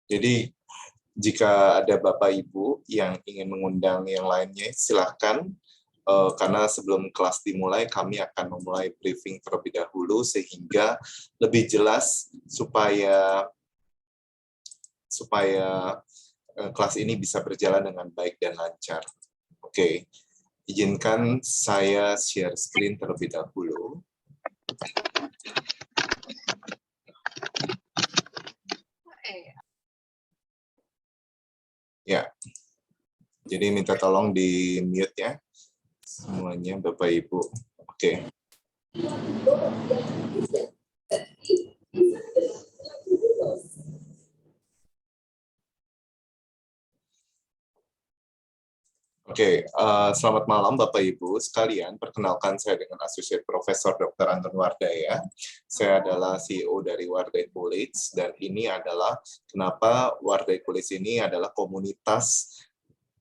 Jadi jika ada Bapak Ibu yang ingin mengundang yang lainnya, silahkan. Karena sebelum kelas dimulai, kami akan memulai briefing terlebih dahulu sehingga lebih jelas supaya kelas ini bisa berjalan dengan baik dan lancar. Oke, izinkan saya share screen terlebih dahulu. Ya, jadi minta tolong di mute ya semuanya Bapak Ibu. Oke. Oke, selamat malam Bapak Ibu sekalian. Perkenalkan saya dengan Associate Profesor Dr. Anton Wardaya. Saya adalah CEO dari Wardaya College dan ini adalah kenapa Wardaya College ini adalah komunitas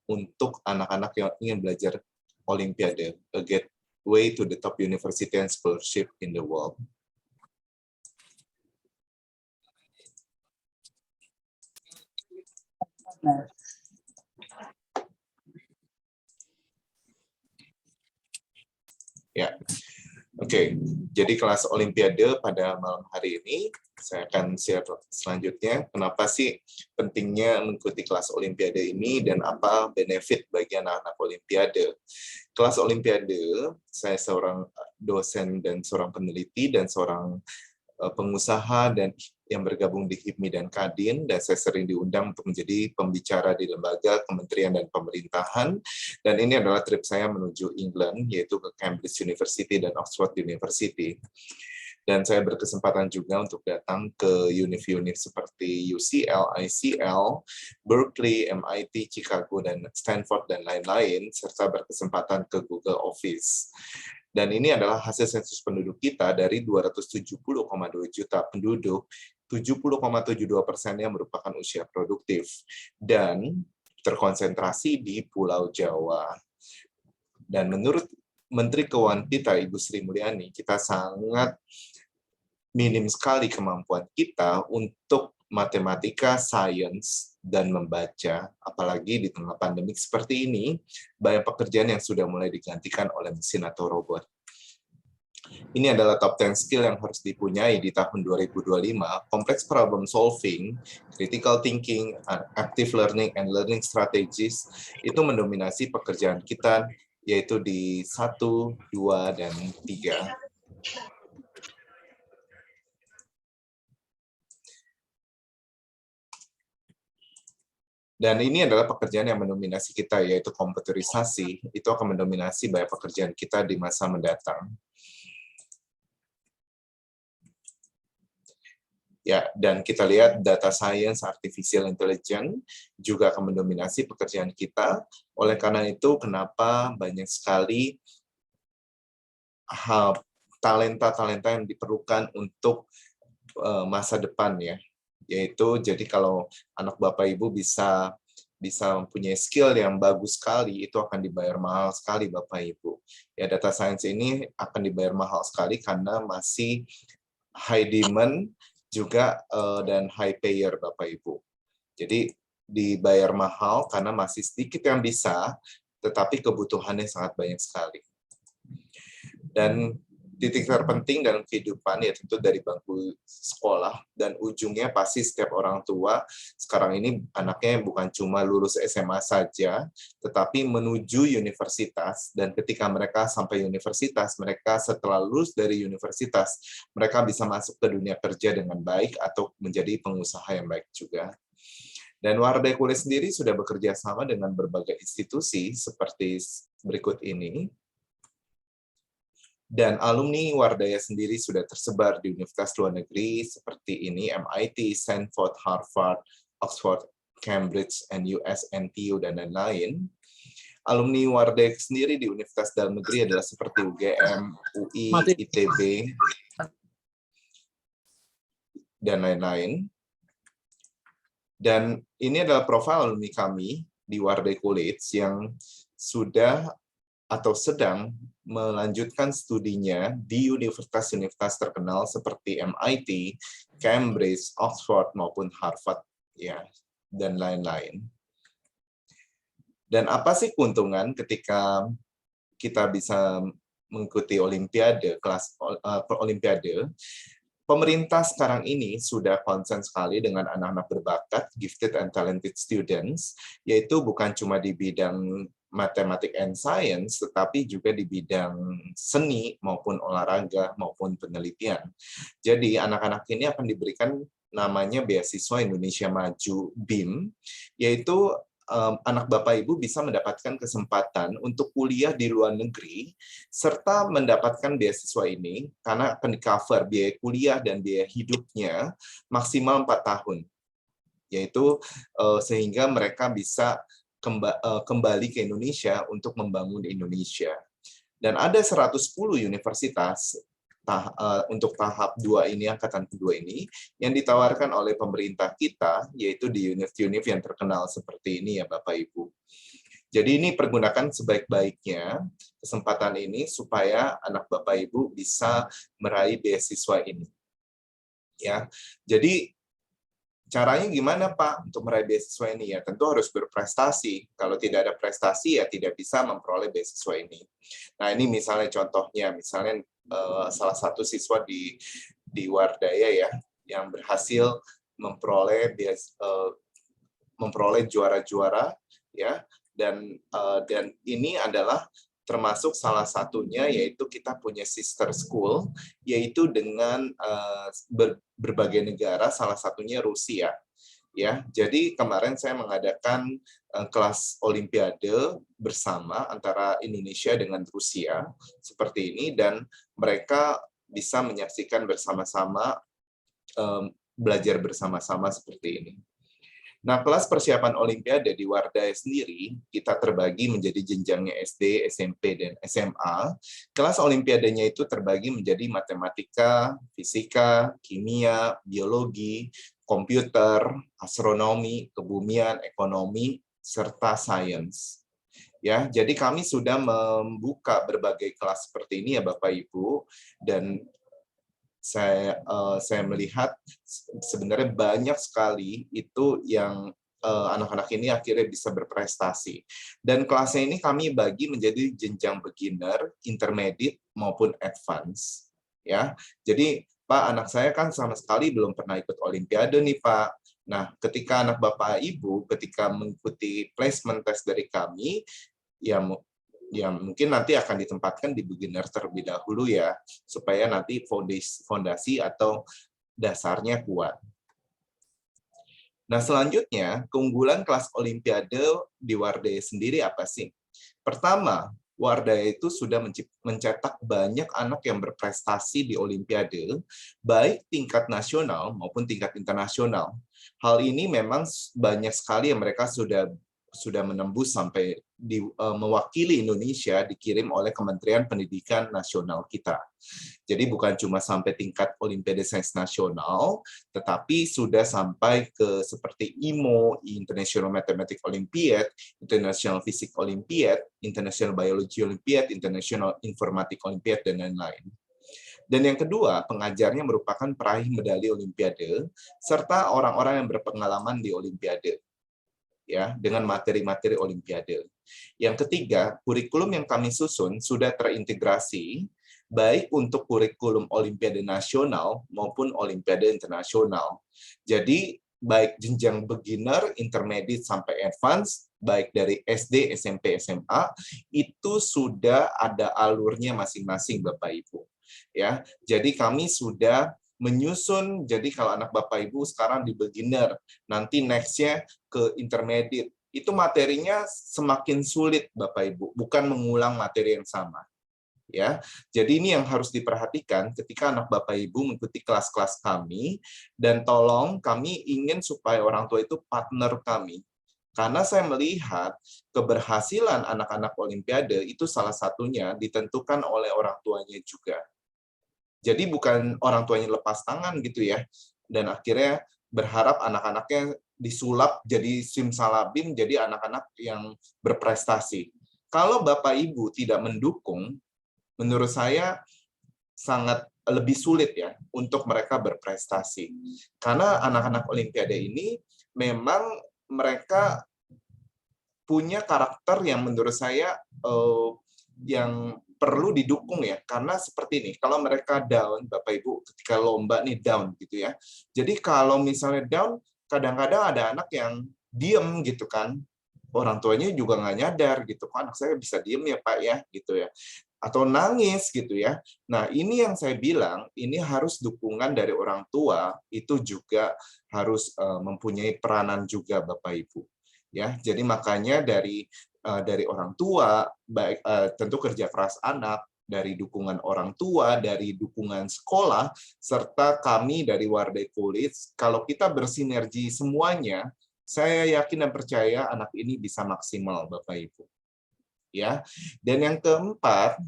untuk anak-anak yang ingin belajar Olimpiade, a gateway to the top university and scholarship in the world. Ya, oke. Jadi kelas Olimpiade pada malam hari ini, saya akan share selanjutnya. Kenapa sih pentingnya mengikuti kelas Olimpiade ini dan apa benefit bagi anak-anak Olimpiade? Kelas Olimpiade, saya seorang dosen dan seorang peneliti dan seorang pengusaha dan yang bergabung di HIPMI dan Kadin, dan saya sering diundang untuk menjadi pembicara di lembaga, kementerian, dan pemerintahan. Dan ini adalah trip saya menuju England, yaitu ke Cambridge University dan Oxford University. Dan saya berkesempatan juga untuk datang ke univ-univ seperti UCL, ICL, Berkeley, MIT, Chicago, dan Stanford, dan lain-lain, serta berkesempatan ke Google Office. Dan ini adalah hasil sensus penduduk kita dari 270,2 juta penduduk, 70,72%-nya merupakan usia produktif dan terkonsentrasi di Pulau Jawa. Dan menurut Menteri Keuangan kita, Ibu Sri Mulyani, kita sangat minim sekali kemampuan kita untuk matematika, sains, dan membaca, apalagi di tengah pandemik seperti ini, banyak pekerjaan yang sudah mulai digantikan oleh mesin atau robot. Ini adalah top 10 skill yang harus dipunyai di tahun 2025, complex problem solving, critical thinking, active learning, and learning strategies, itu mendominasi pekerjaan kita, yaitu di 1, 2, dan 3. Dan ini adalah pekerjaan yang mendominasi kita, yaitu komputerisasi. Itu akan mendominasi banyak pekerjaan kita di masa mendatang. Ya, dan kita lihat data science, artificial intelligence juga akan mendominasi pekerjaan kita. Oleh karena itu, kenapa banyak sekali talenta-talenta yang diperlukan untuk masa depan ya. Yaitu jadi kalau anak Bapak Ibu bisa mempunyai skill yang bagus sekali, itu akan dibayar mahal sekali Bapak Ibu. Ya, data science ini akan dibayar mahal sekali karena masih high demand juga dan high payer Bapak Ibu. Jadi dibayar mahal karena masih sedikit yang bisa, tetapi kebutuhannya sangat banyak sekali. Dan titik terpenting dalam kehidupan ya tentu dari bangku sekolah, dan ujungnya pasti setiap orang tua sekarang ini anaknya bukan cuma lulus SMA saja, tetapi menuju universitas, dan ketika mereka sampai universitas, mereka setelah lulus dari universitas, mereka bisa masuk ke dunia kerja dengan baik atau menjadi pengusaha yang baik juga. Dan Wardaya College sendiri sudah bekerja sama dengan berbagai institusi seperti berikut ini. Dan alumni Wardaya sendiri sudah tersebar di universitas luar negeri seperti ini, MIT, Stanford, Harvard, Oxford, Cambridge, NUS, NTU, dan lain-lain. Alumni Wardaya sendiri di universitas dalam negeri adalah seperti UGM, UI, ITB, dan lain-lain. Dan ini adalah profil alumni kami di Wardaya College yang sudah atau sedang melanjutkan studinya di universitas-universitas terkenal seperti MIT, Cambridge, Oxford, maupun Harvard ya, dan lain-lain. Dan apa sih keuntungan ketika kita bisa mengikuti olimpiade, kelas olimpiade? Pemerintah sekarang ini sudah konsen sekali dengan anak-anak berbakat, gifted and talented students, yaitu bukan cuma di bidang matematik and science, tetapi juga di bidang seni maupun olahraga maupun penelitian. Jadi anak-anak ini akan diberikan namanya beasiswa Indonesia Maju BIM, yaitu anak Bapak Ibu bisa mendapatkan kesempatan untuk kuliah di luar negeri, serta mendapatkan beasiswa ini karena akan di-cover biaya kuliah dan biaya hidupnya maksimal 4 tahun. Yaitu sehingga mereka bisa kembali ke Indonesia untuk membangun Indonesia. Dan ada 110 universitas untuk tahap 2 ini, angkatan kedua ini, yang ditawarkan oleh pemerintah kita, yaitu di univ-univ yang terkenal seperti ini ya Bapak Ibu. Jadi ini pergunakan sebaik-baiknya kesempatan ini supaya anak Bapak Ibu bisa meraih beasiswa ini. Ya, jadi caranya gimana Pak untuk meraih beasiswa ini? Ya tentu harus berprestasi. Kalau tidak ada prestasi ya tidak bisa memperoleh beasiswa ini. Nah ini misalnya contohnya, misalnya salah satu siswa di Wardaya ya yang berhasil memperoleh juara-juara ya, dan ini adalah termasuk salah satunya yaitu kita punya sister school, yaitu dengan berbagai negara, salah satunya Rusia. Ya, jadi kemarin saya mengadakan kelas olimpiade bersama antara Indonesia dengan Rusia seperti ini, dan mereka bisa menyaksikan bersama-sama, belajar bersama-sama seperti ini. Nah, kelas persiapan Olimpiade di Wardaya sendiri, kita terbagi menjadi jenjangnya SD, SMP, dan SMA. Kelas Olimpiadenya itu terbagi menjadi matematika, fisika, kimia, biologi, komputer, astronomi, kebumian, ekonomi, serta sains. Ya, jadi kami sudah membuka berbagai kelas seperti ini ya Bapak Ibu, dan saya melihat sebenarnya banyak sekali itu yang anak-anak ini akhirnya bisa berprestasi. Dan kelasnya ini kami bagi menjadi jenjang beginner, intermediate, maupun advance. Ya, jadi Pak, anak saya kan sama sekali belum pernah ikut Olimpiade nih Pak. Nah, ketika anak Bapak Ibu, ketika mengikuti placement test dari kami, ya mungkin nanti akan ditempatkan di beginner terlebih dahulu ya, supaya nanti fondasi atau dasarnya kuat. Nah, selanjutnya, keunggulan kelas Olimpiade di Wardaya sendiri apa sih? Pertama, Wardaya itu sudah mencetak banyak anak yang berprestasi di Olimpiade, baik tingkat nasional maupun tingkat internasional. Hal ini memang banyak sekali yang mereka sudah menembus sampai mewakili Indonesia dikirim oleh Kementerian Pendidikan Nasional kita. Jadi bukan cuma sampai tingkat Olimpiade Sains Nasional, tetapi sudah sampai ke seperti IMO, International Mathematics Olympiad, International Physics Olympiad, International Biology Olympiad, International Informatics Olympiad, dan lain-lain. Dan yang kedua, pengajarnya merupakan peraih medali Olimpiade, serta orang-orang yang berpengalaman di Olimpiade, ya, dengan materi-materi Olimpiade. Yang ketiga, kurikulum yang kami susun sudah terintegrasi baik untuk kurikulum Olimpiade nasional maupun Olimpiade internasional. Jadi baik jenjang beginner, intermediate sampai advance, baik dari SD, SMP, SMA, itu sudah ada alurnya masing-masing Bapak Ibu. Ya, jadi kami sudah menyusun, jadi kalau anak Bapak Ibu sekarang di beginner, nanti next-nya ke intermediate, itu materinya semakin sulit Bapak Ibu, bukan mengulang materi yang sama. Ya, jadi ini yang harus diperhatikan ketika anak Bapak Ibu mengikuti kelas-kelas kami, dan tolong kami ingin supaya orang tua itu partner kami. Karena saya melihat keberhasilan anak-anak Olimpiade itu salah satunya ditentukan oleh orang tuanya juga. Jadi bukan orang tuanya lepas tangan gitu ya, dan akhirnya berharap anak-anaknya disulap jadi simsalabim, jadi anak-anak yang berprestasi. Kalau Bapak Ibu tidak mendukung, menurut saya sangat lebih sulit ya untuk mereka berprestasi. Karena anak-anak Olimpiade ini memang mereka punya karakter yang menurut saya yang perlu didukung ya, karena seperti ini, kalau mereka down, Bapak Ibu, ketika lomba nih down gitu ya. Jadi kalau misalnya down, kadang-kadang ada anak yang diem gitu kan, orang tuanya juga nggak nyadar gitu, kok anak saya bisa diem ya Pak ya, gitu ya. Atau nangis gitu ya. Nah ini yang saya bilang, ini harus dukungan dari orang tua, itu juga harus mempunyai peranan juga Bapak Ibu. Ya, jadi makanya dari orang tua, baik tentu kerja keras anak, dari dukungan orang tua, dari dukungan sekolah, serta kami dari Warday College, kalau kita bersinergi semuanya, saya yakin dan percaya anak ini bisa maksimal, Bapak Ibu. Ya, dan yang keempat,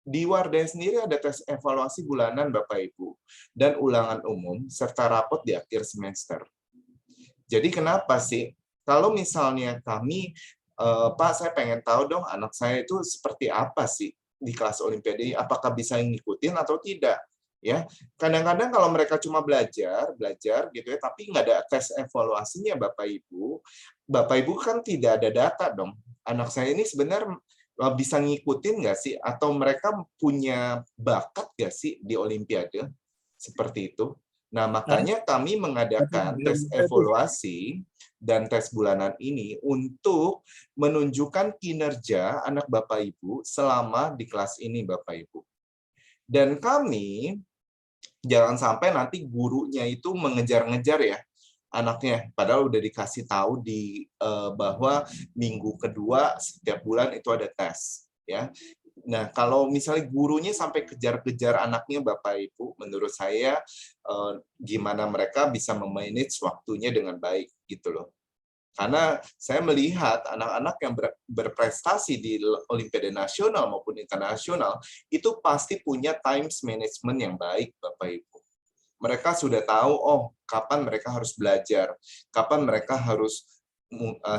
di Warday sendiri ada tes evaluasi bulanan, Bapak Ibu, dan ulangan umum serta rapot di akhir semester. Jadi kenapa sih? Kalau misalnya kami, Pak, saya pengen tahu dong anak saya itu seperti apa sih di kelas Olimpiade, apakah bisa ngikutin atau tidak? Ya, kadang-kadang kalau mereka cuma belajar gitu ya, tapi nggak ada tes evaluasinya, Bapak Ibu kan tidak ada data dong. Anak saya ini sebenarnya bisa ngikutin nggak sih? Atau mereka punya bakat nggak sih di Olimpiade? Seperti itu. Nah, makanya kami mengadakan tes evaluasi dan tes bulanan ini untuk menunjukkan kinerja anak Bapak Ibu selama di kelas ini, Bapak Ibu. Dan kami jangan sampai nanti gurunya itu mengejar-ngejar ya anaknya, padahal udah dikasih tahu bahwa minggu kedua setiap bulan itu ada tes, ya. Nah, kalau misalnya gurunya sampai kejar-kejar anaknya, Bapak Ibu, menurut saya gimana mereka bisa memanage waktunya dengan baik gitu loh. Karena saya melihat anak-anak yang berprestasi di Olimpiade nasional maupun internasional itu pasti punya time management yang baik, Bapak Ibu. Mereka sudah tahu, oh, kapan mereka harus belajar, kapan mereka harus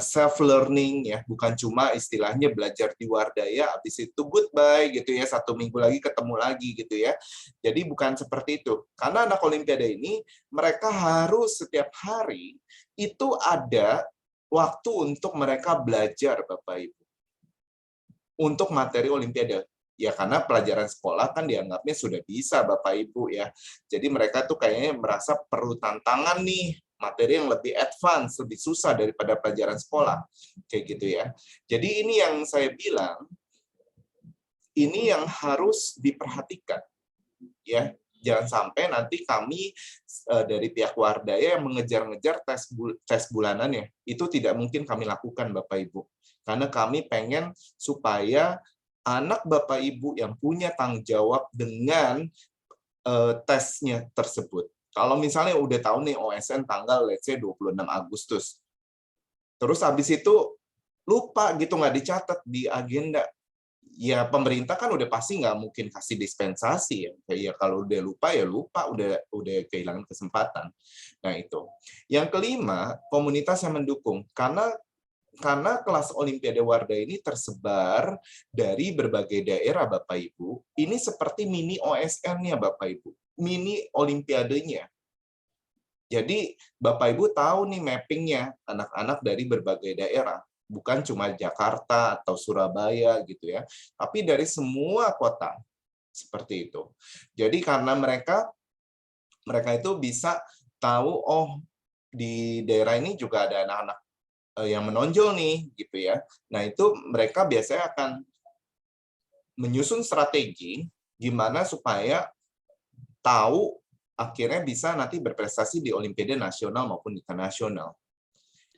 self learning ya, bukan cuma istilahnya belajar di Wardaya habis itu goodbye gitu ya, 1 minggu lagi ketemu lagi gitu ya. Jadi bukan seperti itu. Karena anak Olimpiade ini mereka harus setiap hari itu ada waktu untuk mereka belajar, Bapak Ibu. Untuk materi Olimpiade. Ya karena pelajaran sekolah kan dianggapnya sudah bisa, Bapak Ibu ya. Jadi mereka tuh kayaknya merasa perlu tantangan nih, materi yang lebih advance, lebih susah daripada pelajaran sekolah. Kayak gitu ya. Jadi ini yang saya bilang, ini yang harus diperhatikan. Ya, jangan sampai nanti kami dari pihak Wardaya yang mengejar-ngejar tes bulanannya. Itu tidak mungkin kami lakukan, Bapak Ibu. Karena kami pengen supaya anak Bapak Ibu yang punya tanggung jawab dengan tesnya tersebut. Kalau misalnya udah tahu nih OSN tanggal let's say 26 Agustus. Terus habis itu lupa gitu, nggak dicatat di agenda. Ya pemerintah kan udah pasti nggak mungkin kasih dispensasi ya. Ya kalau udah lupa ya lupa, udah kehilangan kesempatan. Nah itu. Yang kelima, komunitas yang mendukung. Karena kelas Olimpiade Wardah ini tersebar dari berbagai daerah, Bapak Ibu. Ini seperti mini OSN-nya, Bapak Ibu. Mini Olimpiadenya. Jadi Bapak Ibu tahu nih mappingnya anak-anak dari berbagai daerah. Bukan cuma Jakarta atau Surabaya gitu ya, tapi dari semua kota seperti itu. Jadi karena mereka itu bisa tahu, oh di daerah ini juga ada anak-anak yang menonjol nih gitu ya. Nah itu mereka biasanya akan menyusun strategi gimana supaya tahu akhirnya bisa nanti berprestasi di Olimpiade nasional maupun internasional.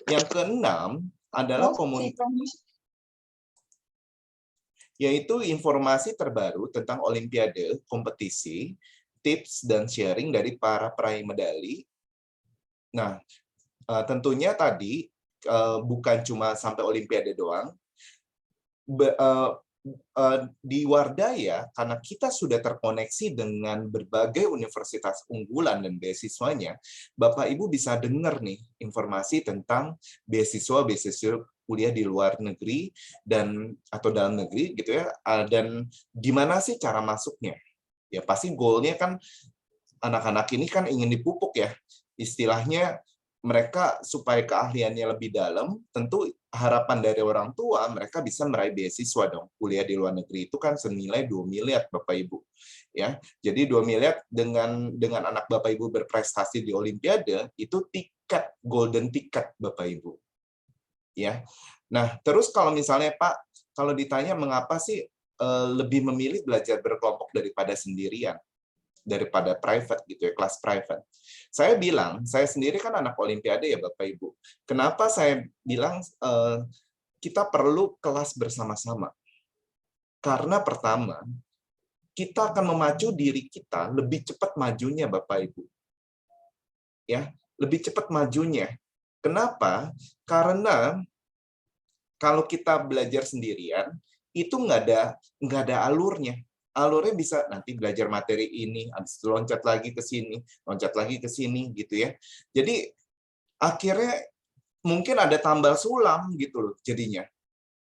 Yang keenam adalah komunitas, yaitu informasi terbaru tentang Olimpiade, kompetisi, tips dan sharing dari para peraih medali. Nah, tentunya tadi bukan cuma sampai Olimpiade doang. Di Wardaya, karena kita sudah terkoneksi dengan berbagai universitas unggulan dan beasiswanya, Bapak Ibu bisa dengar nih informasi tentang beasiswa kuliah di luar negeri dan atau dalam negeri gitu ya, dan gimana sih cara masuknya. Ya pasti goalnya kan anak-anak ini kan ingin dipupuk ya, istilahnya mereka supaya keahliannya lebih dalam, tentu harapan dari orang tua mereka bisa meraih beasiswa dong. Kuliah di luar negeri itu kan senilai 2 miliar Bapak Ibu. Ya. Jadi 2 miliar dengan anak Bapak Ibu berprestasi di olimpiade itu tiket golden ticket Bapak Ibu. Ya. Nah, terus kalau misalnya Pak, kalau ditanya mengapa sih lebih memilih belajar berkelompok daripada sendirian? Daripada private gitu ya, kelas private. Saya bilang, saya sendiri kan anak olimpiade ya Bapak Ibu. Kenapa saya bilang kita perlu kelas bersama-sama? Karena pertama, kita akan memacu diri kita lebih cepat majunya Bapak Ibu. Ya, lebih cepat majunya. Kenapa? Karena kalau kita belajar sendirian, itu nggak ada alurnya. Alurnya bisa nanti belajar materi ini, habis itu loncat lagi ke sini, gitu ya. Jadi akhirnya mungkin ada tambal sulam gitu loh jadinya.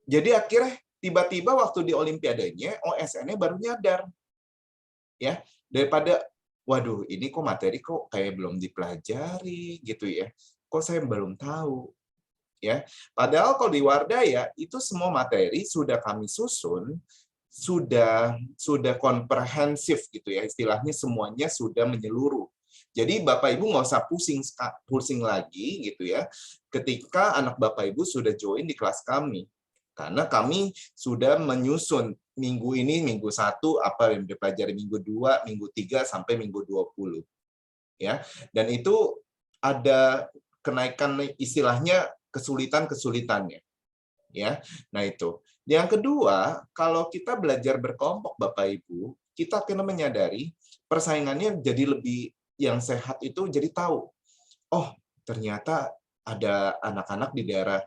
Jadi akhirnya tiba-tiba waktu di olimpiadanya OSN-nya baru nyadar. Ya, daripada waduh, ini kok materi kok kayak belum dipelajari gitu ya. Kok saya belum tahu. Ya, padahal kalau di Wardaya itu semua materi sudah kami susun, sudah komprehensif gitu ya, istilahnya semuanya sudah menyeluruh. Jadi Bapak Ibu nggak usah pusing lagi gitu ya, ketika anak Bapak Ibu sudah join di kelas kami, karena kami sudah menyusun minggu ini, minggu 1 apa yang dipelajari, minggu 2, minggu 3 sampai minggu 20 ya, dan itu ada kenaikan istilahnya kesulitannya ya. Nah itu. Yang kedua, kalau kita belajar berkelompok Bapak Ibu, kita akan menyadari persaingannya jadi lebih yang sehat itu jadi tahu. Oh, ternyata ada anak-anak di daerah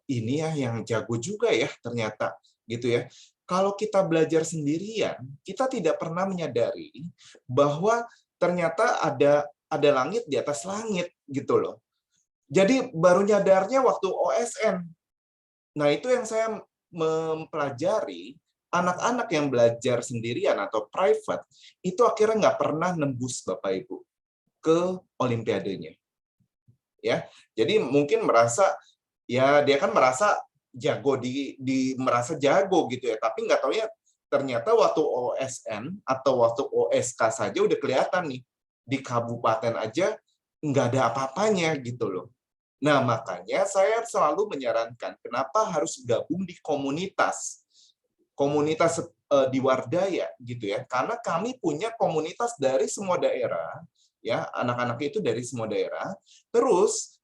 ini ya yang jago juga ya ternyata gitu ya. Kalau kita belajar sendirian, kita tidak pernah menyadari bahwa ternyata ada langit di atas langit gitu loh. Jadi baru nyadarnya waktu OSN. Nah, itu yang saya mempelajari, anak-anak yang belajar sendirian atau private, itu akhirnya nggak pernah nembus Bapak Ibu ke olimpiadenya. Ya, jadi mungkin merasa, ya dia kan merasa jago, merasa jago gitu ya, tapi nggak tahu ya, ternyata waktu OSN atau waktu OSK saja udah kelihatan nih, di kabupaten aja nggak ada apa-apanya gitu loh. Nah, makanya saya selalu menyarankan kenapa harus gabung di komunitas. Komunitas di Wardaya gitu ya. Karena kami punya komunitas dari semua daerah, ya, anak-anak itu dari semua daerah. Terus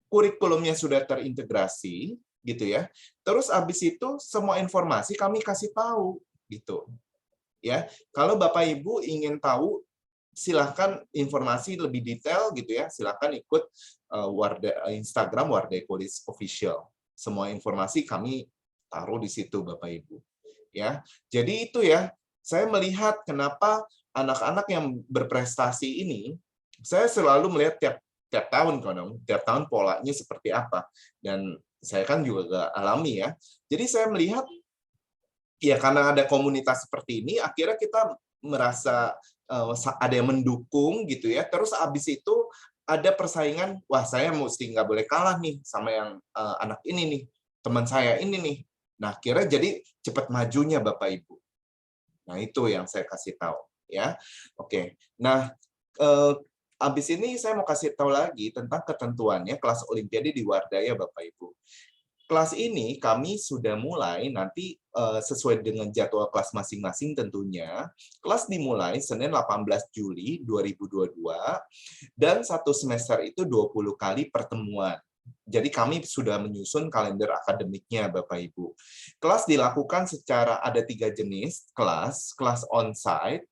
kurikulumnya sudah terintegrasi gitu ya. Terus habis itu semua informasi kami kasih tahu gitu. Ya. Kalau Bapak Ibu ingin tahu silahkan informasi lebih detail gitu ya, silahkan ikut Instagram Wardaya College Official. Semua informasi kami taruh di situ Bapak Ibu. Ya, jadi itu ya. Saya melihat kenapa anak-anak yang berprestasi ini, saya selalu melihat tiap tahun polanya seperti apa. Dan saya kan juga alami ya. Jadi saya melihat ya karena ada komunitas seperti ini, akhirnya kita merasa ada yang mendukung gitu ya. Terus abis itu ada persaingan, wah saya mesti nggak boleh kalah nih sama yang anak ini nih, teman saya ini nih. Nah, kira jadi cepat majunya Bapak Ibu. Nah, itu yang saya kasih tahu ya. Oke. Nah, abis ini saya mau kasih tahu lagi tentang ketentuannya kelas olimpiade di Wardaya Bapak Ibu. Kelas ini kami sudah mulai nanti sesuai dengan jadwal kelas masing-masing tentunya. Kelas dimulai Senin 18 Juli 2022 dan satu semester itu 20 kali pertemuan. Jadi kami sudah menyusun kalender akademiknya Bapak Ibu. Kelas dilakukan secara ada 3 jenis kelas on-site,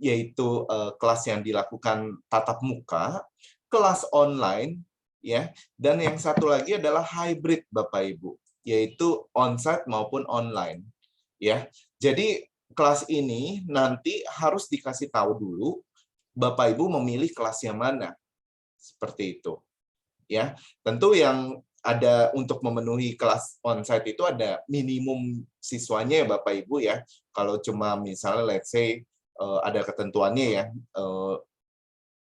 yaitu kelas yang dilakukan tatap muka, kelas online, ya, dan yang satu lagi adalah hybrid Bapak Ibu, yaitu onsite maupun online, ya. Jadi kelas ini nanti harus dikasih tahu dulu Bapak Ibu memilih kelas yang mana, seperti itu, ya. Tentu yang ada untuk memenuhi kelas onsite itu ada minimum siswanya ya Bapak Ibu ya. Kalau cuma misalnya let's say ada ketentuannya ya.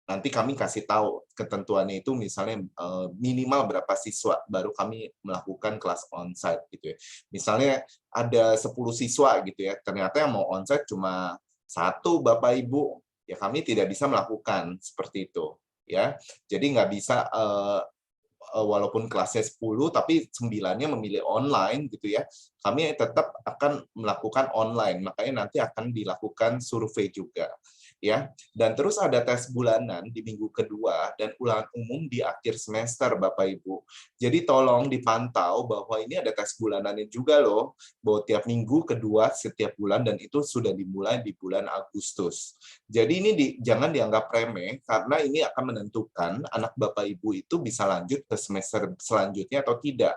nanti kami kasih tahu ketentuannya itu misalnya minimal berapa siswa baru kami melakukan kelas onsite gitu ya. Misalnya ada 10 siswa gitu ya, ternyata yang mau onsite cuma 1 Bapak Ibu, ya kami tidak bisa melakukan seperti itu ya. Jadi nggak bisa walaupun kelasnya 10 tapi 9-nya memilih online gitu ya. Kami tetap akan melakukan online, makanya nanti akan dilakukan survei juga. Ya, dan terus ada tes bulanan di minggu kedua dan ulangan umum di akhir semester, Bapak Ibu. Jadi tolong dipantau bahwa ini ada tes bulanannya juga loh, bahwa tiap minggu kedua setiap bulan dan itu sudah dimulai di bulan Agustus. Jadi ini jangan dianggap remeh karena ini akan menentukan anak Bapak Ibu itu bisa lanjut ke semester selanjutnya atau tidak.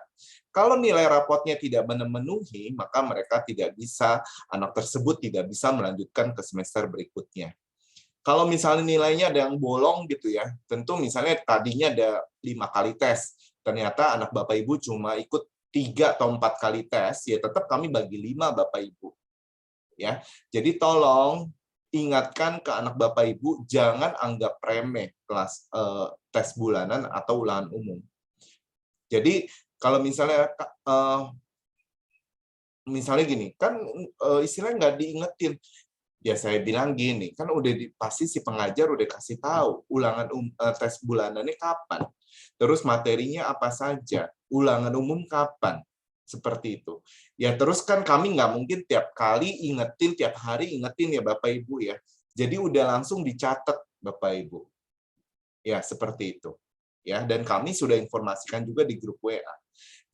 Kalau nilai rapotnya tidak memenuhi, maka mereka tidak bisa, anak tersebut tidak bisa melanjutkan ke semester berikutnya. Kalau misalnya nilainya ada yang bolong gitu ya, tentu misalnya tadinya ada 5 kali tes, ternyata anak Bapak Ibu cuma ikut 3 atau 4 kali tes, ya tetap kami bagi 5 Bapak Ibu. Ya, jadi tolong ingatkan ke anak Bapak Ibu, jangan anggap remeh kelas tes bulanan atau ulangan umum. Jadi kalau misalnya gini, kan istilahnya nggak diingetin. Ya saya bilang gini, kan udah pasti si pengajar udah kasih tahu ulangan tes bulanannya kapan, terus materinya apa saja, ulangan umum kapan, seperti itu. Ya terus kan kami nggak mungkin tiap kali ingetin, tiap hari ingetin ya Bapak Ibu ya. Jadi udah langsung dicatat Bapak Ibu. Ya seperti itu. Ya, dan kami sudah informasikan juga di grup WA.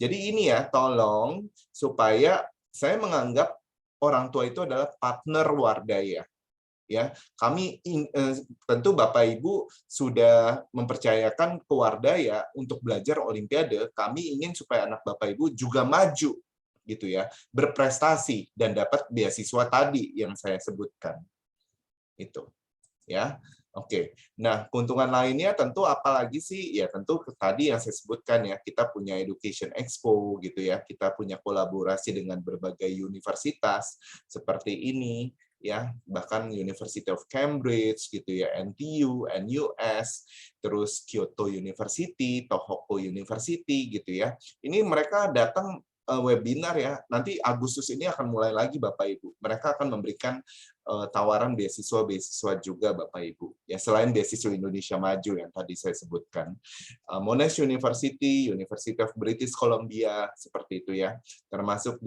Jadi ini ya, tolong supaya saya menganggap orang tua itu adalah partner Wardaya. Ya, kami tentu Bapak Ibu sudah mempercayakan ke Wardaya untuk belajar Olimpiade. Kami ingin supaya anak Bapak Ibu juga maju gitu ya, berprestasi dan dapat beasiswa tadi yang saya sebutkan. Itu. Ya. Oke. Nah, keuntungan lainnya tentu apalagi sih? Ya tentu tadi yang saya sebutkan ya, kita punya Education Expo gitu ya, kita punya kolaborasi dengan berbagai universitas seperti ini ya, bahkan University of Cambridge gitu ya, NTU, NUS, terus Kyoto University, Tohoku University gitu ya. Ini mereka datang webinar ya. Nanti Agustus ini akan mulai lagi Bapak Ibu. Mereka akan memberikan tawaran beasiswa juga Bapak Ibu. Ya selain beasiswa Indonesia Maju yang tadi saya sebutkan. Monash University, University of British Columbia seperti itu ya. Termasuk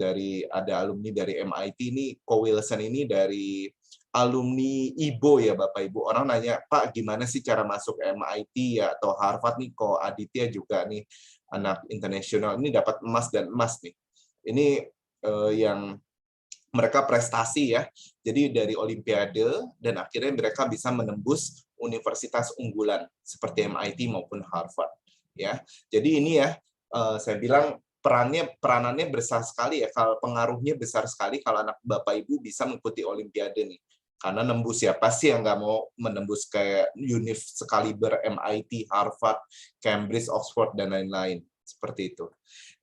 ada alumni dari MIT ini, Ko Wilson ini dari alumni IBO ya Bapak Ibu. Orang nanya, "Pak, gimana sih cara masuk MIT ya atau Harvard nih?" Ko Aditya juga nih anak internasional ini dapat emas dan emas nih. Ini yang mereka prestasi ya. Jadi dari Olimpiade dan akhirnya mereka bisa menembus universitas unggulan seperti MIT maupun Harvard ya. Jadi ini ya saya bilang peranannya besar sekali ya, kalau pengaruhnya besar sekali kalau anak Bapak Ibu bisa mengikuti Olimpiade nih. Karena nembus siapa sih yang nggak mau menembus kayak univ sekaliber MIT, Harvard, Cambridge, Oxford dan lain-lain seperti itu.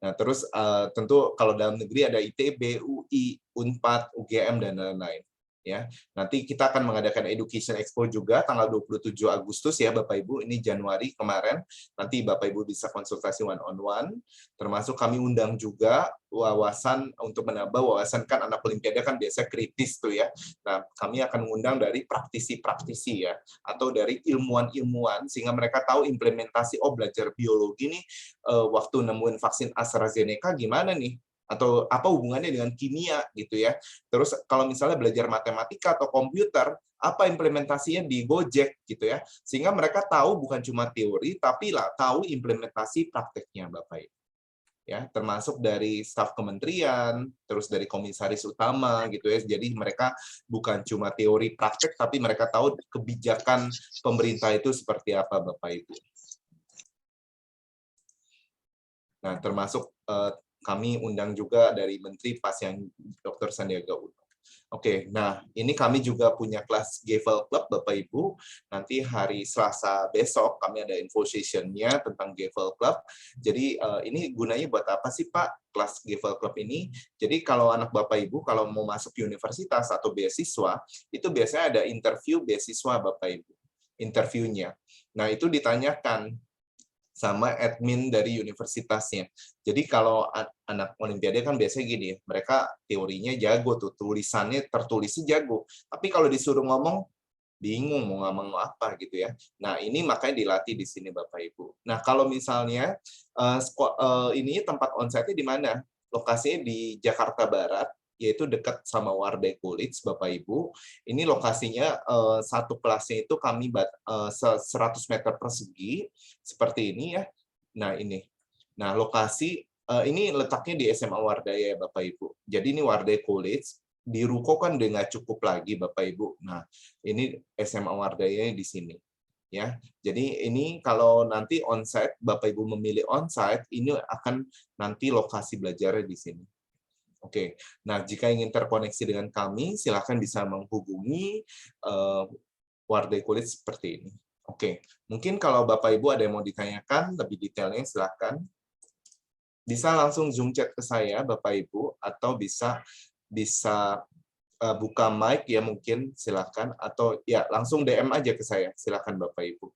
Nah, terus tentu kalau dalam negeri ada ITB, UI, Unpad, UGM dan lain-lain. Ya, nanti kita akan mengadakan Education Expo juga tanggal 27 Agustus ya Bapak Ibu, ini Januari kemarin. Nanti Bapak Ibu bisa konsultasi one on one. Termasuk kami undang juga wawasan untuk menambah wawasan, kan anak Olimpiade kan biasa kritis tuh ya. Nah, kami akan mengundang dari praktisi-praktisi ya, atau dari ilmuwan-ilmuwan sehingga mereka tahu implementasi belajar biologi nih waktu nemuin vaksin AstraZeneca gimana nih, atau apa hubungannya dengan kimia gitu ya. Terus kalau misalnya belajar matematika atau komputer, apa implementasinya di Gojek gitu ya. Sehingga mereka tahu bukan cuma teori, tapi tahu implementasi prakteknya Bapak Ibu. Ya, termasuk dari staf kementerian, terus dari komisaris utama gitu ya. Jadi mereka bukan cuma teori praktek, tapi mereka tahu kebijakan pemerintah itu seperti apa Bapak Ibu. Nah, termasuk kami undang juga dari Menteri PAS yang Dr. Sandiaga Uno. Oke, nah ini kami juga punya kelas Gavel Club Bapak Ibu. Nanti hari Selasa besok kami ada info session-nya tentang Gavel Club. Jadi ini gunanya buat apa sih Pak kelas Gavel Club ini? Jadi kalau anak Bapak Ibu kalau mau masuk universitas atau beasiswa, itu biasanya ada interview beasiswa Bapak Ibu. interviewnya. Nah, itu ditanyakan sama admin dari universitasnya. Jadi kalau anak Olimpiade kan biasanya gini, mereka teorinya jago tuh, tulisannya tertulisnya jago. Tapi kalau disuruh ngomong, bingung mau ngomong apa gitu ya. Nah, ini makanya dilatih di sini Bapak Ibu. Nah, kalau misalnya ini tempat onsite-nya di mana? Lokasinya di Jakarta Barat, yaitu dekat sama Warday College, Bapak Ibu. Ini lokasinya satu kelasnya itu kami 100 meter persegi, seperti ini ya. Nah, ini. Nah, lokasi ini letaknya di SMA Wardaya ya Bapak Ibu. Jadi ini Warday College. Di Ruko kan udah nggak cukup lagi Bapak Ibu. Nah, ini SMA Wardaya di sini. Ya, jadi ini kalau nanti onsite, Bapak Ibu memilih onsite, ini akan nanti lokasi belajarnya di sini. Oke, nah jika ingin terkoneksi dengan kami, silakan bisa menghubungi Warday College seperti ini. Oke, mungkin kalau Bapak Ibu ada yang mau ditanyakan lebih detailnya, silakan. Bisa langsung Zoom chat ke saya, Bapak Ibu, atau bisa buka mic ya mungkin, silakan, atau ya langsung DM aja ke saya, silakan Bapak Ibu.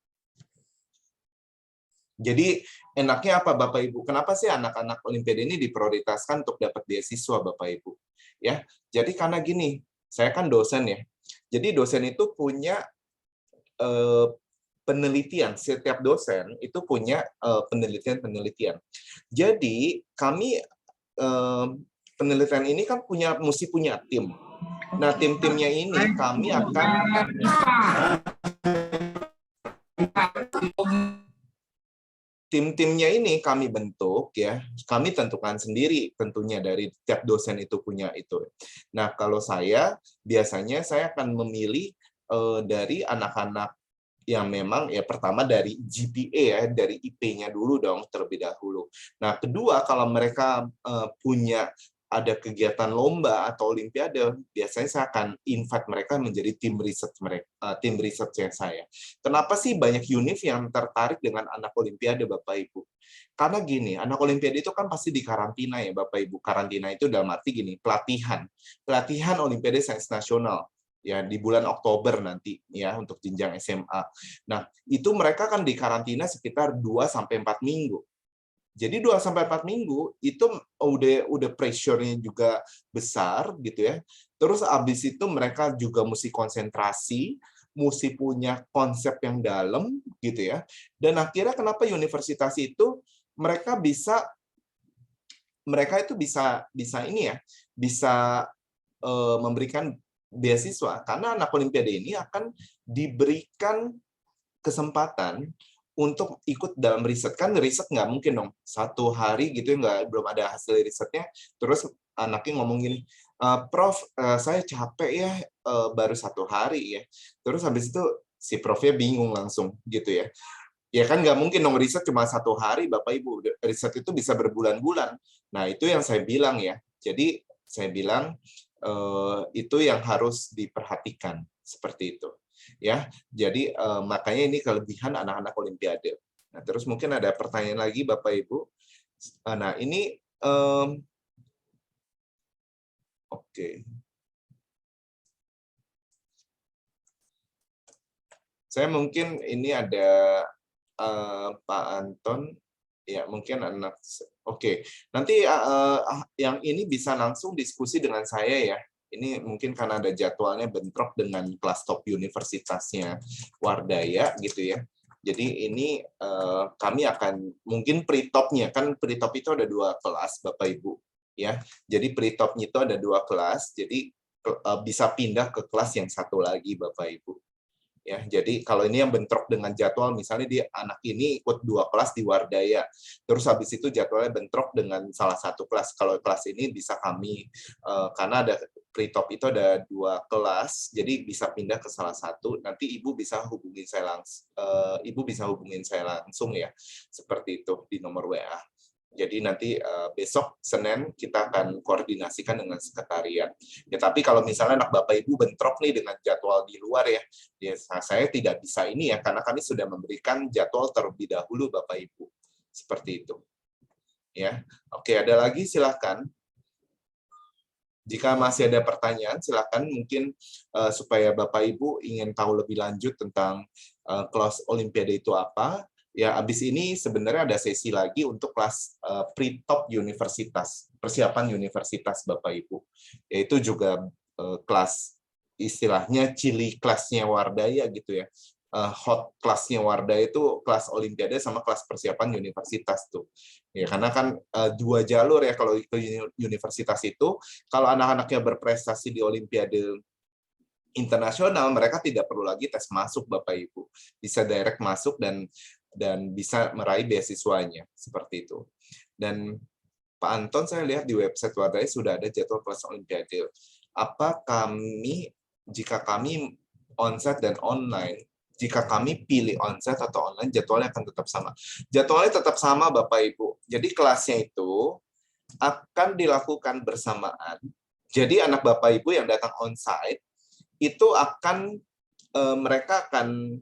Jadi enaknya apa Bapak Ibu? Kenapa sih anak-anak Olimpiade ini diprioritaskan untuk dapat beasiswa Bapak Ibu? Ya, jadi karena gini, saya kan dosen ya. Jadi dosen itu punya penelitian, setiap dosen itu punya penelitian-penelitian. Jadi kami penelitian ini kan mesti punya tim. Nah, tim-timnya ini kami akan tim-timnya ini kami bentuk ya, kami tentukan sendiri tentunya dari tiap dosen itu punya itu. Nah, kalau saya biasanya saya akan memilih dari anak-anak yang memang ya pertama dari GPA ya, dari IP-nya dulu dong terlebih dahulu. Nah, kedua kalau mereka punya ada kegiatan lomba atau olimpiade, biasanya saya akan invite mereka menjadi tim riset mereka, tim risetnya saya. Kenapa sih banyak univ yang tertarik dengan anak olimpiade Bapak Ibu? Karena gini, anak olimpiade itu kan pasti di karantina ya Bapak Ibu. Karantina itu dalam arti gini, pelatihan. Pelatihan Olimpiade Sains Nasional ya di bulan Oktober nanti ya untuk jenjang SMA. Nah, itu mereka kan di karantina sekitar 2 sampai 4 minggu. Jadi 2 sampai 4 minggu itu udah pressure-nya juga besar gitu ya. Terus abis itu mereka juga mesti konsentrasi, mesti punya konsep yang dalam gitu ya. Dan akhirnya kenapa universitas itu mereka itu bisa ini ya, bisa memberikan beasiswa karena anak olimpiade ini akan diberikan kesempatan untuk ikut dalam riset. Kan riset nggak mungkin dong satu hari gitu ya belum ada hasil risetnya terus anaknya ngomong gini, Prof, saya capek ya, baru 1 hari ya. Terus habis itu si profnya bingung langsung gitu ya. Ya kan nggak mungkin dong riset cuma 1 hari Bapak Ibu. Riset itu bisa berbulan-bulan. Nah itu yang saya bilang ya. Jadi saya bilang itu yang harus diperhatikan seperti itu. Ya, jadi makanya ini kelebihan anak-anak Olimpiade. Nah, terus mungkin ada pertanyaan lagi Bapak Ibu. Nah, ini oke. Saya mungkin ini ada Pak Anton, ya mungkin anak. Oke, nanti yang ini bisa langsung diskusi dengan saya ya. Ini mungkin karena ada jadwalnya bentrok dengan kelas top universitasnya Wardaya gitu ya. Jadi ini kami akan mungkin pre-topnya kan pre-top itu ada 2 kelas Bapak Ibu ya. Jadi pre-topnya itu ada 2 kelas. Jadi bisa pindah ke kelas yang satu lagi Bapak Ibu. Ya, jadi kalau ini yang bentrok dengan jadwal, misalnya dia anak ini ikut 2 kelas di Wardaya, terus habis itu jadwalnya bentrok dengan salah satu kelas. Kalau kelas ini bisa kami, karena ada pre-top itu ada 2 kelas, jadi bisa pindah ke salah satu. Nanti ibu bisa hubungin saya langsung ya, seperti itu di nomor WA. Jadi nanti besok Senin kita akan koordinasikan dengan sekretariat. Ya, tapi kalau misalnya anak Bapak Ibu bentrok nih dengan jadwal di luar ya saya tidak bisa ini ya karena kami sudah memberikan jadwal terlebih dahulu Bapak Ibu. Seperti itu. Ya. Oke, ada lagi silakan. Jika masih ada pertanyaan, silakan mungkin supaya Bapak Ibu ingin tahu lebih lanjut tentang kelas Olimpiade itu apa. Ya, habis ini sebenarnya ada sesi lagi untuk kelas pre-top universitas, persiapan universitas Bapak Ibu. Yaitu juga kelas istilahnya cili kelasnya Wardaya gitu ya. Hot kelasnya Wardah itu kelas Olimpiade sama kelas persiapan universitas tuh. Ya, karena kan dua jalur ya kalau itu universitas itu, kalau anak-anaknya berprestasi di Olimpiade internasional, mereka tidak perlu lagi tes masuk Bapak Ibu. Bisa direct masuk dan bisa meraih beasiswanya seperti itu. Dan Pak Anton, saya lihat di website Wardaya sudah ada jadwal kelas Olimpiade. Apa jika kami onsite dan online, jika kami pilih onsite atau online, jadwalnya akan tetap sama. Jadwalnya tetap sama, Bapak Ibu. Jadi kelasnya itu akan dilakukan bersamaan. Jadi anak Bapak Ibu yang datang onsite itu mereka akan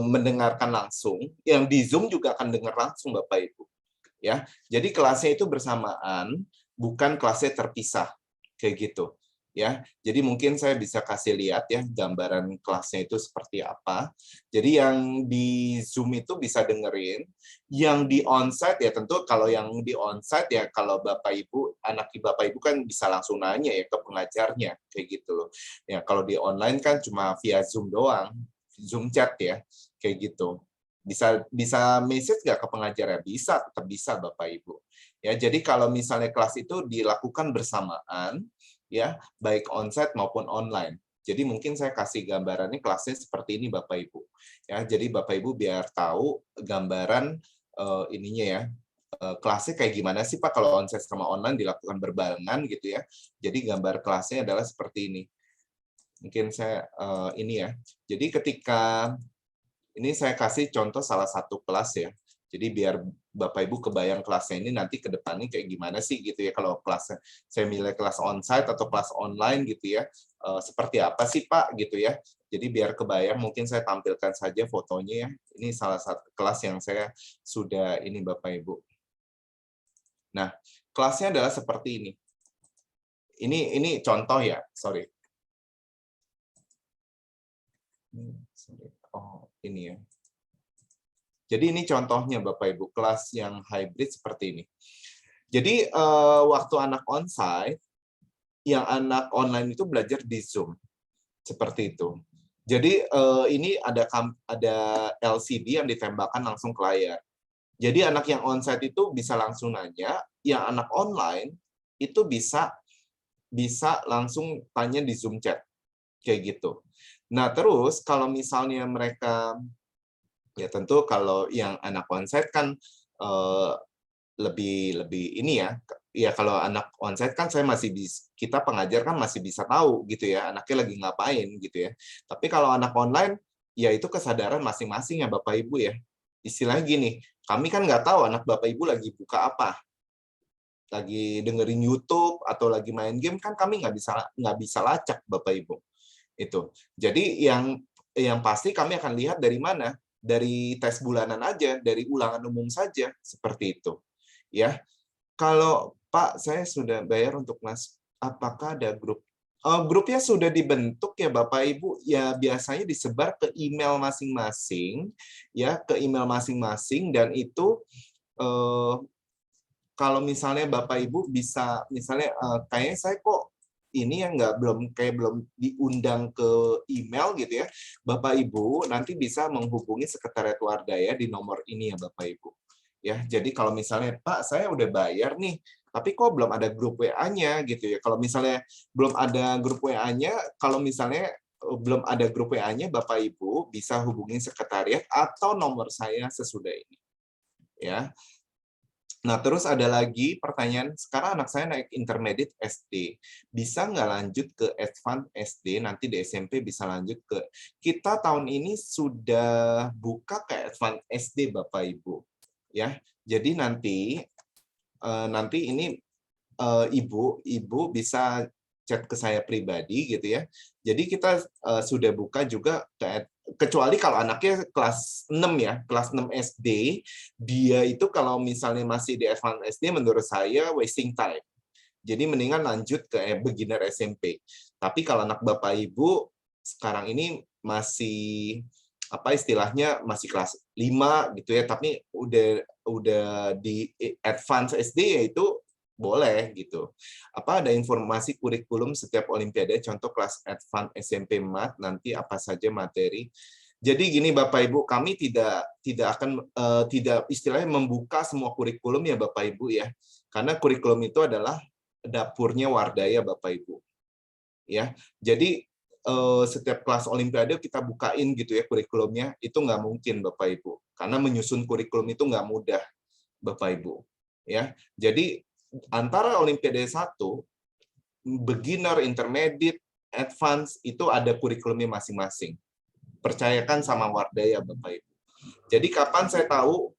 mendengarkan langsung. Yang di Zoom juga akan dengar langsung, Bapak Ibu. Ya, jadi kelasnya itu bersamaan, bukan kelasnya terpisah, kayak gitu. Ya, jadi mungkin saya bisa kasih lihat ya gambaran kelasnya itu seperti apa. Jadi yang di Zoom itu bisa dengerin, yang di onsite ya tentu kalau yang di onsite ya kalau Bapak Ibu, anak Bapak Ibu kan bisa langsung nanya ya ke pengajarnya kayak gitu loh. Ya, kalau di online kan cuma via Zoom doang, Zoom chat ya, kayak gitu. Bisa message nggak ke pengajar ya? Bisa, tetap bisa Bapak Ibu. Ya, jadi kalau misalnya kelas itu dilakukan bersamaan, ya baik onsite maupun online. Jadi mungkin saya kasih gambarannya kelasnya seperti ini Bapak Ibu. Ya, jadi Bapak Ibu biar tahu gambaran ininya ya. Kelasnya kayak gimana sih Pak kalau onsite sama online dilakukan berbarengan gitu ya. Jadi gambar kelasnya adalah seperti ini. Mungkin saya ini ya. Jadi ketika ini saya kasih contoh salah satu kelas ya. Jadi biar Bapak Ibu kebayang kelasnya ini nanti ke depannya kayak gimana sih gitu ya kalau kelas saya milih kelas onsite atau kelas online gitu ya. Seperti apa sih Pak gitu ya. Jadi biar kebayang mungkin saya tampilkan saja fotonya ya. Ini salah satu kelas yang saya sudah ini Bapak Ibu. Nah, kelasnya adalah seperti ini. Ini contoh ya, sorry. Oh, ini ya. Jadi ini contohnya Bapak Ibu, kelas yang hybrid seperti ini. Jadi waktu anak onsite, yang anak online itu belajar di Zoom. Seperti itu. Jadi ini ada LCD yang ditembakkan langsung ke layar. Jadi anak yang onsite itu bisa langsung nanya, yang anak online itu bisa langsung tanya di Zoom chat. Kayak gitu. Nah, terus kalau misalnya mereka ya tentu kalau yang anak onsite kan lebih ini ya kalau anak onsite kan kita pengajar kan masih bisa tahu gitu ya anaknya lagi ngapain gitu ya. Tapi kalau anak online ya itu kesadaran masing-masing ya Bapak Ibu ya. Istilahnya gini, kami kan nggak tahu anak Bapak Ibu lagi buka apa, lagi dengerin YouTube atau lagi main game kan kami nggak bisa lacak Bapak Ibu itu. Jadi yang pasti kami akan lihat dari mana? Dari tes bulanan aja, dari ulangan umum saja, seperti itu. Ya, kalau Pak, saya sudah bayar untuk kelas, apakah ada grup? Grupnya sudah dibentuk ya Bapak Ibu, ya biasanya disebar ke email masing-masing, ya ke email masing-masing dan itu kalau misalnya Bapak Ibu bisa, misalnya kayaknya saya kok ini yang belum diundang ke email gitu ya, Bapak Ibu nanti bisa menghubungi Sekretariat Wardaya di nomor ini ya Bapak Ibu. Ya, jadi kalau misalnya Pak saya udah bayar nih, tapi kok belum ada grup WA-nya gitu ya. Kalau misalnya belum ada grup WA-nya, kalau misalnya belum ada grup WA-nya, Bapak Ibu bisa hubungi sekretariat atau nomor saya sesudah ini. Ya. Nah, terus ada lagi pertanyaan, sekarang anak saya naik intermediate SD, bisa nggak lanjut ke advance SD, nanti di SMP bisa lanjut ke... Kita tahun ini sudah buka ke advance SD, Bapak Ibu. Ya, jadi nanti ini Ibu bisa chat ke saya pribadi gitu ya. Jadi kita sudah buka juga kecuali kalau anaknya kelas 6 ya, kelas 6 SD, dia itu kalau misalnya masih di advance SD menurut saya wasting time. Jadi mendingan lanjut ke beginner SMP. Tapi kalau anak Bapak Ibu sekarang ini masih apa istilahnya masih kelas 5 gitu ya, tapi udah di advance SD yaitu boleh gitu. Apa ada informasi kurikulum setiap olimpiade, contoh kelas advance SMP Mat, nanti apa saja materi. Jadi gini Bapak Ibu, kami tidak akan tidak istilahnya membuka semua kurikulum ya Bapak Ibu ya. Karena kurikulum itu adalah dapurnya Wardaya Bapak Ibu. Ya. Jadi setiap kelas olimpiade kita bukain gitu ya kurikulumnya, itu nggak mungkin Bapak Ibu. Karena menyusun kurikulum itu nggak mudah Bapak Ibu. Ya. Jadi antara olimpiade 1, beginner, intermediate, advance itu ada kurikulumnya masing-masing. Percayakan sama Wardaya Bapak Ibu. Jadi kapan saya tahu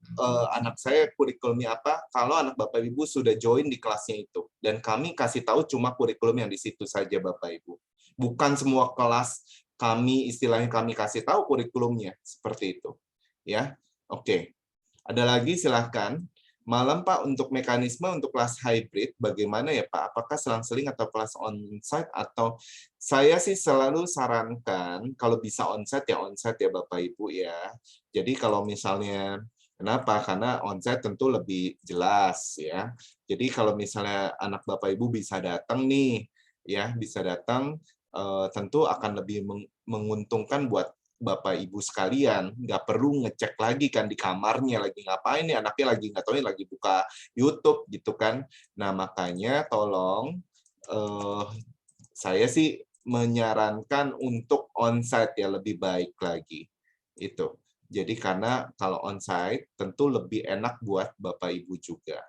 anak saya kurikulumnya apa? Kalau anak Bapak Ibu sudah join di kelasnya itu. Dan kami kasih tahu cuma kurikulum yang di situ saja Bapak Ibu. Bukan semua kelas kami istilahnya kami kasih tahu kurikulumnya seperti itu. Ya. Oke. Ada lagi silahkan. Malam Pak, untuk mekanisme untuk kelas hybrid bagaimana ya Pak? Apakah selang-seling atau kelas onsite, atau saya sih selalu sarankan kalau bisa onsite ya Bapak Ibu ya. Jadi kalau misalnya kenapa? Karena onsite tentu lebih jelas ya. Jadi kalau misalnya anak Bapak Ibu bisa datang nih ya, bisa datang tentu akan lebih menguntungkan buat Bapak Ibu sekalian, nggak perlu ngecek lagi kan di kamarnya lagi ngapain nih anaknya, lagi nggak tahu lagi buka YouTube gitu kan. Nah makanya tolong saya sih menyarankan untuk onsite ya, lebih baik lagi itu. Jadi karena kalau onsite tentu lebih enak buat Bapak Ibu juga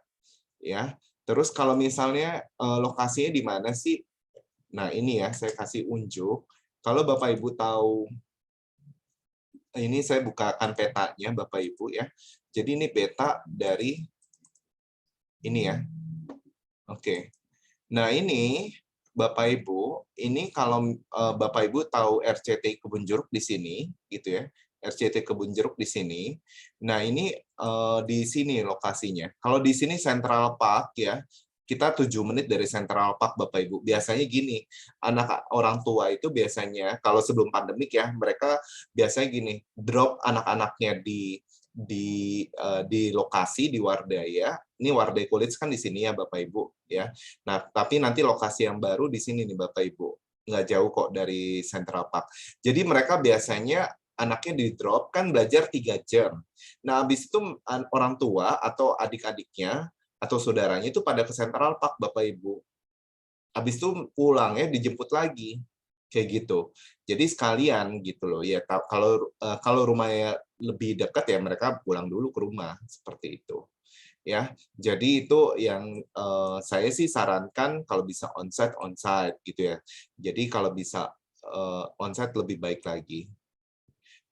ya. Terus kalau misalnya lokasinya di mana sih? Nah ini ya saya kasih unjuk. Kalau Bapak Ibu tahu, ini saya bukakan petanya Bapak Ibu ya. Jadi ini peta dari ini ya. Oke. Nah, ini Bapak Ibu, ini kalau Bapak Ibu tahu RCTI Kebun Jeruk di sini gitu ya. RCTI Kebun Jeruk di sini. Nah, ini di sini lokasinya. Kalau di sini Central Park ya. Kita 7 menit dari Central Park Bapak Ibu. Biasanya gini, anak orang tua itu biasanya kalau sebelum pandemik ya, mereka biasanya gini, drop anak-anaknya di lokasi di Wardaya. Ini Wardaya College kan di sini ya Bapak Ibu ya. Nah, tapi nanti lokasi yang baru di sini nih Bapak Ibu. Nggak jauh kok dari Central Park. Jadi mereka biasanya anaknya di drop kan belajar 3 jam. Nah, habis itu orang tua atau adik-adiknya atau saudaranya itu pada ke Central Park Bapak Ibu. Habis itu pulang ya dijemput lagi. Kayak gitu. Jadi sekalian gitu loh. Ya kalau rumahnya lebih dekat ya mereka pulang dulu ke rumah seperti itu. Ya. Jadi itu yang saya sih sarankan kalau bisa onsite gitu ya. Jadi kalau bisa onsite lebih baik lagi.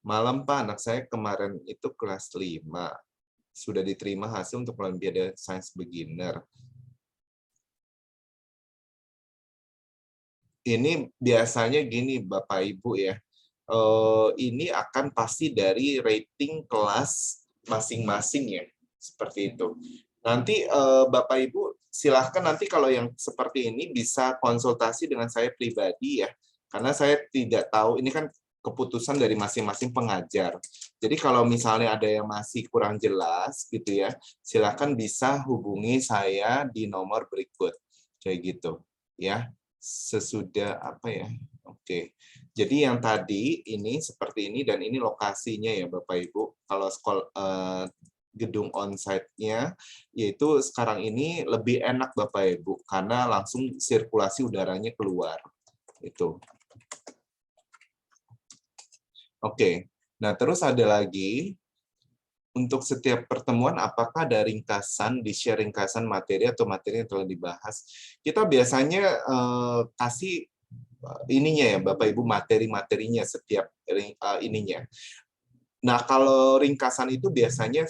Malam Pak, anak saya kemarin itu kelas 5. Sudah diterima hasil untuk Olimpiade Science Beginner. Ini biasanya gini Bapak Ibu ya. Ini akan pasti dari rating kelas masing-masing ya. Seperti itu. Nanti Bapak Ibu silahkan nanti kalau yang seperti ini bisa konsultasi dengan saya pribadi ya. Karena saya tidak tahu, ini kan keputusan dari masing-masing pengajar. Jadi kalau misalnya ada yang masih kurang jelas gitu ya, silakan bisa hubungi saya di nomor berikut. Kayak gitu ya. Sesudah apa ya? Oke. Jadi yang tadi ini seperti ini dan ini lokasinya ya Bapak Ibu. Kalau sekolah gedung onsite-nya yaitu sekarang ini lebih enak Bapak Ibu karena langsung sirkulasi udaranya keluar. Itu. Oke. Nah, terus ada lagi untuk setiap pertemuan apakah ada ringkasan, di-share ringkasan materi atau materi yang telah dibahas. Kita biasanya kasih ininya ya Bapak Ibu materi-materinya setiap ininya. Nah, kalau ringkasan itu biasanya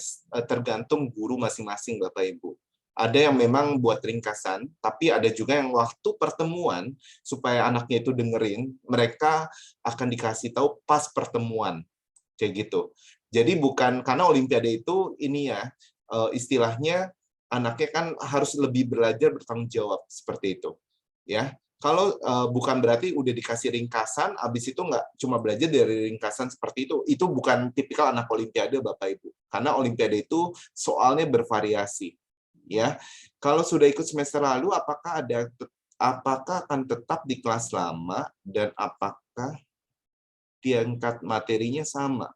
tergantung guru masing-masing Bapak Ibu. Ada yang memang buat ringkasan, tapi ada juga yang waktu pertemuan supaya anaknya itu dengerin, mereka akan dikasih tahu pas pertemuan. Kayak gitu. Jadi bukan karena olimpiade itu ini ya istilahnya anaknya kan harus lebih belajar bertanggung jawab seperti itu, ya. Kalau bukan berarti udah dikasih ringkasan, habis itu nggak cuma belajar dari ringkasan seperti itu bukan tipikal anak Olimpiade, Bapak Ibu. Karena Olimpiade itu soalnya bervariasi, ya. Kalau sudah ikut semester lalu, apakah akan tetap di kelas lama dan apakah tingkat materinya sama?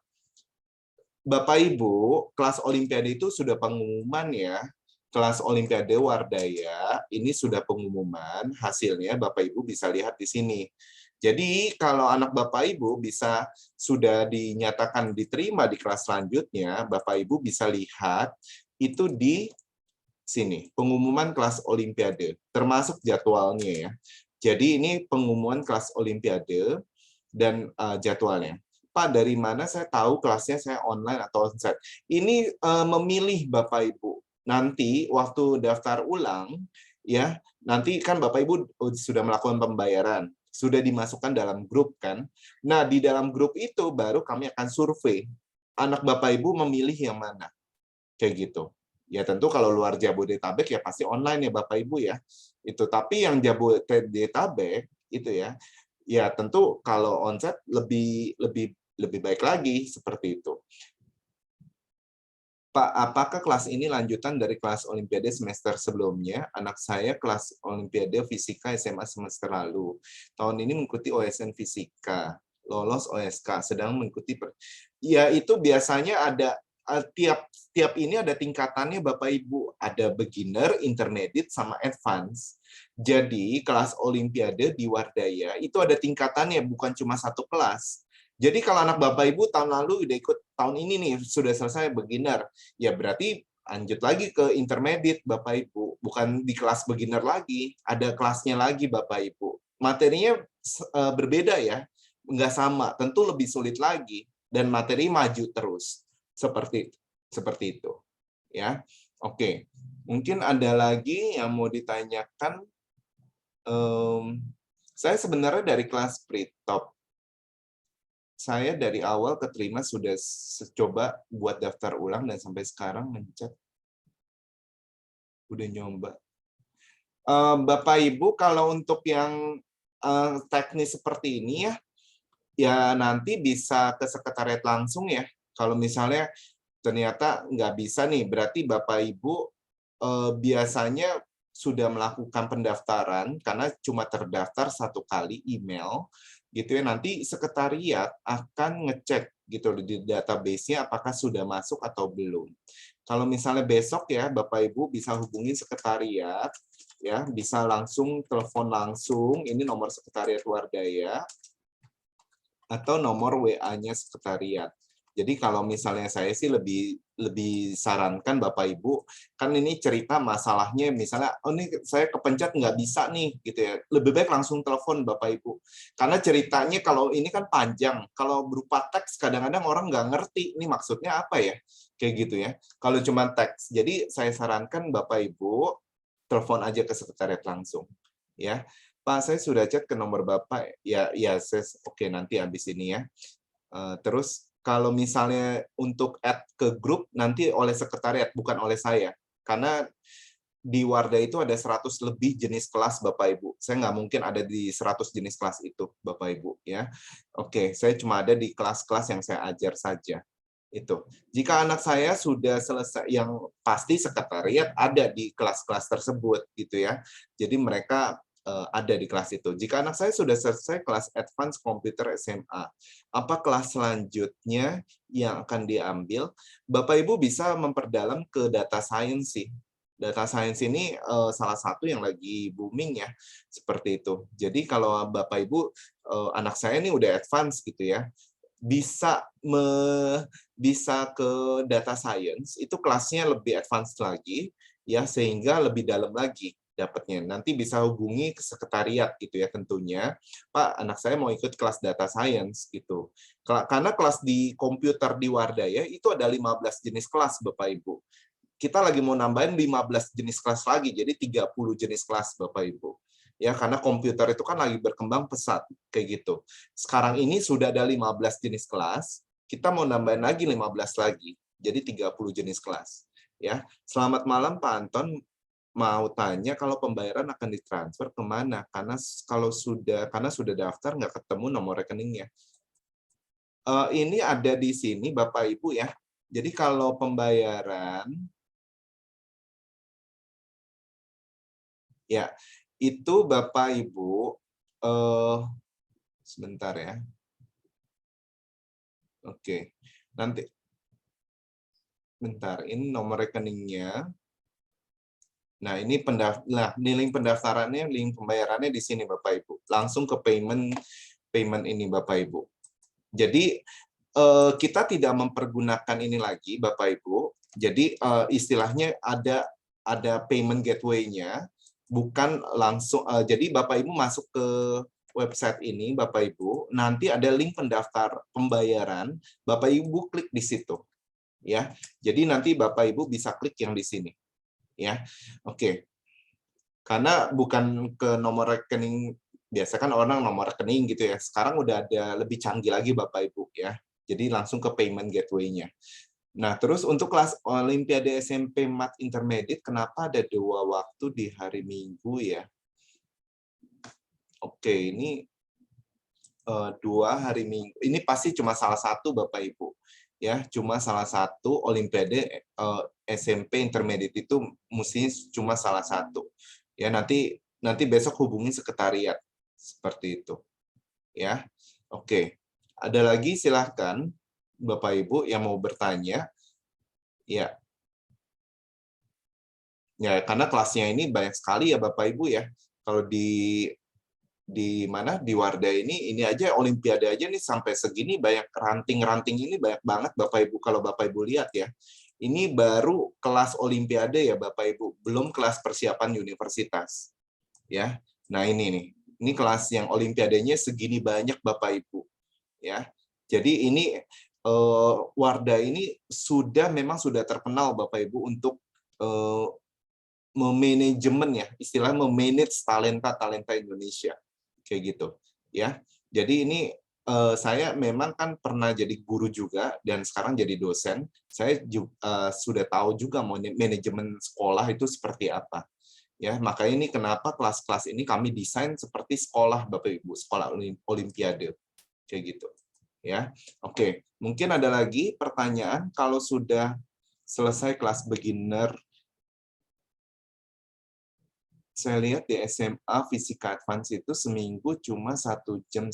Bapak Ibu, kelas Olimpiade itu sudah pengumuman ya. Kelas Olimpiade Wardaya ini sudah pengumuman, hasilnya Bapak Ibu bisa lihat di sini. Jadi kalau anak Bapak Ibu bisa sudah dinyatakan diterima di kelas selanjutnya, Bapak Ibu bisa lihat itu di sini, pengumuman kelas Olimpiade, termasuk jadwalnya ya. Jadi ini pengumuman kelas Olimpiade dan jadwalnya. Pak, dari mana saya tahu kelasnya saya online atau onsite? Ini memilih Bapak Ibu. Nanti waktu daftar ulang, ya nanti kan Bapak Ibu sudah melakukan pembayaran, sudah dimasukkan dalam grup kan. Nah di dalam grup itu baru kami akan survei. Anak Bapak Ibu memilih yang mana, kayak gitu. Ya tentu kalau luar Jabodetabek ya pasti online ya Bapak Ibu ya. Itu tapi yang Jabodetabek itu ya tentu kalau onsite lebih baik lagi seperti itu. Pak, apakah kelas ini lanjutan dari kelas Olimpiade semester sebelumnya? Anak saya kelas Olimpiade Fisika SMA semester lalu. Tahun ini mengikuti OSN Fisika, lolos OSK, sedang mengikuti ya itu biasanya ada tiap ini ada tingkatannya Bapak Ibu, ada beginner, intermediate sama advance. Jadi kelas Olimpiade di Wardaya itu ada tingkatannya, bukan cuma satu kelas. Jadi kalau anak Bapak Ibu tahun lalu udah ikut, tahun ini nih sudah selesai beginner, ya berarti lanjut lagi ke intermediate Bapak Ibu, bukan di kelas beginner lagi, ada kelasnya lagi Bapak Ibu. Materinya berbeda ya, nggak sama, tentu lebih sulit lagi dan materi maju terus seperti itu ya. Oke, mungkin ada lagi yang mau ditanyakan. Saya sebenarnya dari kelas pre-top. Saya dari awal keterima sudah coba buat daftar ulang dan sampai sekarang mencet. Udah nyoba. Bapak Ibu, kalau untuk yang teknis seperti ini ya nanti bisa ke sekretariat langsung ya. Kalau misalnya ternyata nggak bisa nih, berarti Bapak Ibu biasanya sudah melakukan pendaftaran karena cuma terdaftar satu kali email gitu ya, nanti sekretariat akan ngecek gitu di database-nya apakah sudah masuk atau belum. Kalau misalnya besok ya Bapak Ibu bisa hubungi sekretariat ya, bisa langsung telepon langsung, ini nomor sekretariat Wardaya atau nomor WA-nya sekretariat. Jadi kalau misalnya saya sih lebih sarankan Bapak Ibu, kan ini cerita masalahnya misalnya, oh ini saya kepencet nggak bisa nih, gitu ya. Lebih baik langsung telepon Bapak Ibu. Karena ceritanya kalau ini kan panjang, kalau berupa teks kadang-kadang orang nggak ngerti, ini maksudnya apa ya, kayak gitu ya. Kalau cuma teks, jadi saya sarankan Bapak Ibu telepon aja ke sekretariat langsung, ya. Pak, saya sudah chat ke nomor Bapak, ya, oke nanti habis ini ya. Terus kalau misalnya untuk add ke grup nanti oleh sekretariat bukan oleh saya karena di Wardah itu ada 100 lebih jenis kelas Bapak Ibu. Saya nggak mungkin ada di 100 jenis kelas itu Bapak Ibu ya. Oke, saya cuma ada di kelas-kelas yang saya ajar saja. Itu. Jika anak saya sudah selesai, yang pasti sekretariat ada di kelas-kelas tersebut gitu ya. Jadi mereka ada di kelas itu. Jika anak saya sudah selesai kelas Advance Computer SMA, apa kelas selanjutnya yang akan diambil? Bapak Ibu bisa memperdalam ke data science sih. Data science ini salah satu yang lagi booming ya, seperti itu. Jadi kalau Bapak Ibu anak saya ini udah advance gitu ya, bisa ke data science itu kelasnya lebih advance lagi ya, sehingga lebih dalam lagi dapatnya. Nanti bisa hubungi ke sekretariat gitu ya tentunya. Pak, anak saya mau ikut kelas data science gitu. Karena kelas di komputer di Wardaya itu ada 15 jenis kelas Bapak Ibu. Kita lagi mau nambahin 15 jenis kelas lagi, jadi 30 jenis kelas Bapak Ibu. Ya, karena komputer itu kan lagi berkembang pesat kayak gitu. Sekarang ini sudah ada 15 jenis kelas, kita mau nambahin lagi 15 lagi. Jadi 30 jenis kelas. Ya, selamat malam Pak Anton. Mau tanya kalau pembayaran akan ditransfer kemana? Karena sudah daftar nggak ketemu nomor rekeningnya. Ini ada di sini Bapak Ibu ya. Jadi kalau pembayaran ya itu Bapak Ibu sebentar ya. Oke. Nanti bentar, ini nomor rekeningnya. Nah, ini link pendaftarannya, link pembayarannya di sini Bapak Ibu. Langsung ke payment ini Bapak Ibu. Jadi kita tidak mempergunakan ini lagi Bapak Ibu. Jadi istilahnya ada payment gateway-nya, bukan langsung jadi Bapak Ibu masuk ke website ini Bapak Ibu, nanti ada link pendaftar pembayaran, Bapak Ibu klik di situ. Ya. Jadi nanti Bapak Ibu bisa klik yang di sini. Ya. Oke. Karena bukan ke nomor rekening, biasa kan orang nomor rekening gitu ya. Sekarang udah ada lebih canggih lagi Bapak Ibu ya. Jadi langsung ke payment gateway-nya. Nah, terus untuk kelas Olimpiade SMP Math Intermediate, kenapa ada 2 waktu di hari Minggu ya? Oke, ini 2 hari Minggu. Ini pasti cuma salah satu Bapak Ibu. Ya, cuma salah satu Olimpiade SMP Intermediate itu mestinya cuma salah satu. Ya, nanti besok hubungi sekretariat seperti itu. Ya. Oke. Ada lagi silahkan Bapak Ibu yang mau bertanya. Ya. Ya, karena kelasnya ini banyak sekali ya Bapak Ibu ya. Kalau di mana di Wardah ini aja Olimpiade aja nih sampai segini, banyak ranting-ranting ini banyak banget Bapak Ibu kalau Bapak Ibu lihat ya. Ini baru kelas Olimpiade ya Bapak Ibu, belum kelas persiapan universitas. Ya. Nah, ini nih. Ini kelas yang Olimpiadenya segini banyak Bapak Ibu. Ya. Jadi ini Wardah ini memang sudah terkenal Bapak Ibu untuk memanajemen ya, istilah memanage talenta Indonesia. Kayak gitu ya. Jadi ini saya memang kan pernah jadi guru juga dan sekarang jadi dosen. Saya juga, sudah tahu juga manajemen sekolah itu seperti apa. Ya, makanya ini kenapa kelas-kelas ini kami desain seperti sekolah Bapak Ibu, sekolah Olimpiade. Kayak gitu. Ya. Oke, mungkin ada lagi pertanyaan kalau sudah selesai kelas beginner. Saya lihat di SMA Fisika Advance itu seminggu cuma 1,5 jam.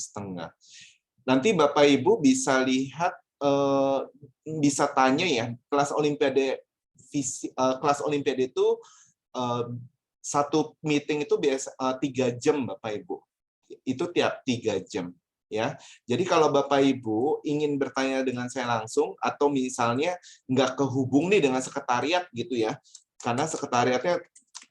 Nanti Bapak Ibu bisa lihat, bisa tanya ya, kelas Olimpiade itu satu meeting itu biasa 3 jam Bapak Ibu. Itu tiap 3 jam. Ya, jadi kalau Bapak Ibu ingin bertanya dengan saya langsung atau misalnya nggak kehubung nih dengan sekretariat gitu ya, karena sekretariatnya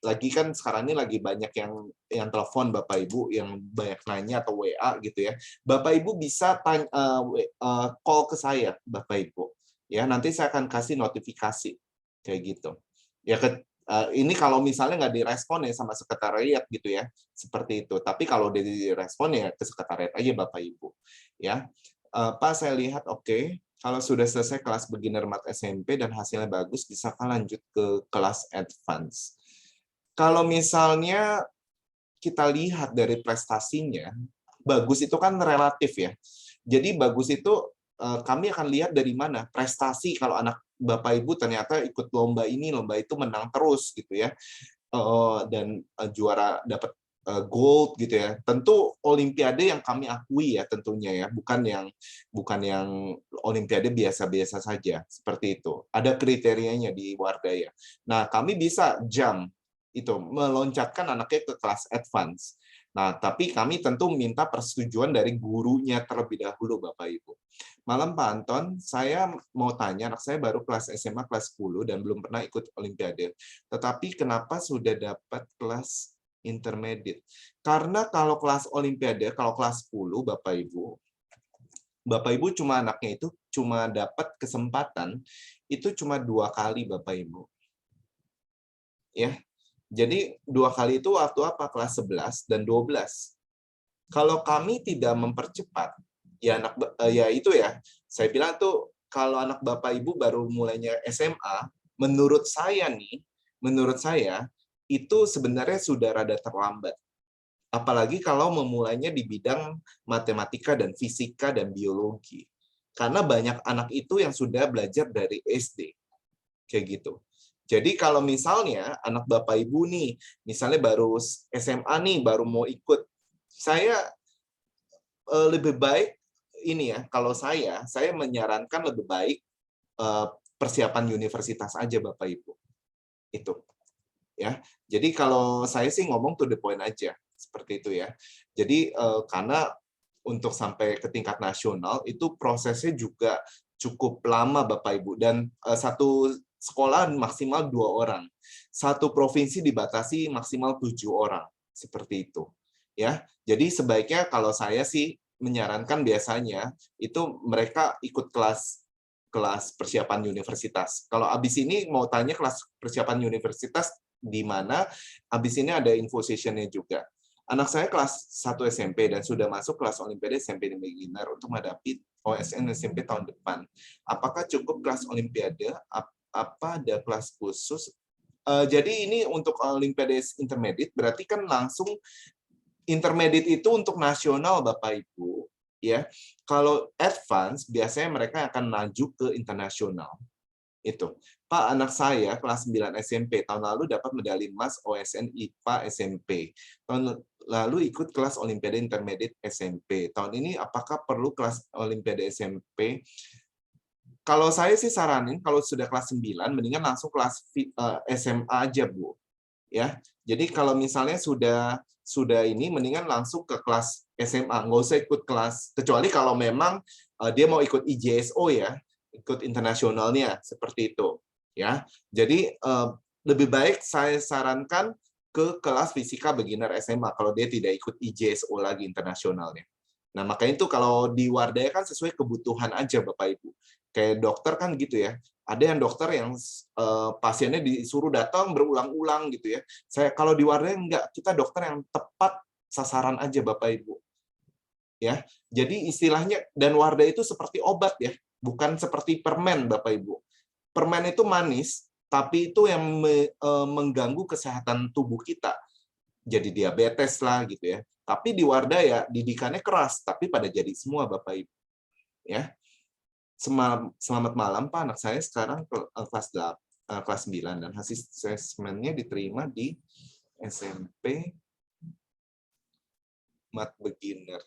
lagi kan sekarang ini lagi banyak yang telepon Bapak Ibu, yang banyak nanya atau WA gitu ya. Bapak Ibu bisa call ke saya Bapak Ibu. Ya, nanti saya akan kasih notifikasi kayak gitu. Ya ini kalau misalnya nggak direspon ya sama sekretariat gitu ya, seperti itu. Tapi kalau udah direspon ya ke sekretariat aja Bapak Ibu. Ya, Pak saya lihat oke. Kalau sudah selesai kelas beginner math SMP dan hasilnya bagus, bisakah lanjut ke kelas advance? Kalau misalnya kita lihat dari prestasinya, bagus itu kan relatif ya. Jadi bagus itu kami akan lihat dari mana prestasi. Kalau anak Bapak Ibu ternyata ikut lomba ini, lomba itu menang terus gitu ya, dan juara dapat gold gitu ya. Tentu Olimpiade yang kami akui ya tentunya ya, bukan yang Olimpiade biasa-biasa saja seperti itu. Ada kriterianya di Wardah ya. Nah kami bisa itu meloncatkan anaknya ke kelas advance. Nah, tapi kami tentu minta persetujuan dari gurunya terlebih dahulu, Bapak Ibu. Malam Pak Anton, saya mau tanya, anak saya baru kelas SMA kelas 10 dan belum pernah ikut Olimpiade. Tetapi kenapa sudah dapat kelas intermediate? Karena kalau kelas Olimpiade, kalau kelas 10, Bapak Ibu cuma anaknya itu cuma dapat kesempatan, itu cuma 2 kali, Bapak Ibu. Ya, jadi 2 kali itu waktu apa? Kelas 11 dan 12. Kalau kami tidak mempercepat, ya ya itu ya, saya bilang tuh kalau anak Bapak Ibu baru mulainya SMA, menurut saya itu sebenarnya sudah rada terlambat. Apalagi kalau memulainya di bidang matematika dan fisika dan biologi. Karena banyak anak itu yang sudah belajar dari SD. Kayak gitu. Jadi kalau misalnya anak Bapak Ibu nih, misalnya baru SMA nih, baru mau ikut, saya lebih baik ini ya, kalau saya menyarankan lebih baik persiapan universitas aja Bapak Ibu. Itu. Ya. Jadi kalau saya sih ngomong to the point aja, seperti itu ya. Jadi karena untuk sampai ke tingkat nasional itu prosesnya juga cukup lama Bapak Ibu, dan satu sekolah maksimal 2 orang. Satu provinsi dibatasi maksimal 7 orang, seperti itu. Ya. Jadi sebaiknya kalau saya sih menyarankan biasanya itu mereka ikut kelas persiapan universitas. Kalau abis ini mau tanya kelas persiapan universitas di mana, habis ini ada info session-nya juga. Anak saya kelas 1 SMP dan sudah masuk kelas Olimpiade SMP dan Beginner untuk menghadapi OSN SMP tahun depan. Apakah cukup kelas Olimpiade? Apa ada kelas khusus? Jadi ini untuk Olimpiade Intermediate, berarti kan langsung Intermediate itu untuk nasional Bapak Ibu. Ya, kalau advance biasanya mereka akan maju ke internasional. Itu. Pak, anak saya kelas 9 SMP tahun lalu dapat medali emas OSN IPA SMP. Tahun lalu ikut kelas Olimpiade Intermediate SMP. Tahun ini apakah perlu kelas Olimpiade SMP? Kalau saya sih saranin kalau sudah kelas 9 mendingan langsung kelas SMA aja, Bu. Ya. Jadi kalau misalnya sudah ini mendingan langsung ke kelas SMA, nggak usah ikut kelas, kecuali kalau memang dia mau ikut IJSO ya, ikut internasionalnya seperti itu ya. Jadi lebih baik saya sarankan ke kelas fisika beginner SMA kalau dia tidak ikut IJSO lagi internasionalnya. Nah, makanya itu kalau di Wardaya kan sesuai kebutuhan aja Bapak Ibu. Kayak dokter kan gitu ya. Ada yang dokter yang pasiennya disuruh datang berulang-ulang gitu ya. Kalau di Wardaya enggak, kita dokter yang tepat sasaran aja Bapak Ibu. Ya. Jadi istilahnya dan Wardaya itu seperti obat ya, bukan seperti permen Bapak Ibu. Permen itu manis, tapi itu yang mengganggu kesehatan tubuh kita. Jadi diabetes lah gitu ya. Tapi di Wardaya didikannya keras, tapi pada jadi semua Bapak Ibu. Ya. Selamat malam Pak, anak saya sekarang kelas 9 dan hasil asesmennya diterima di SMP Mat Beginner.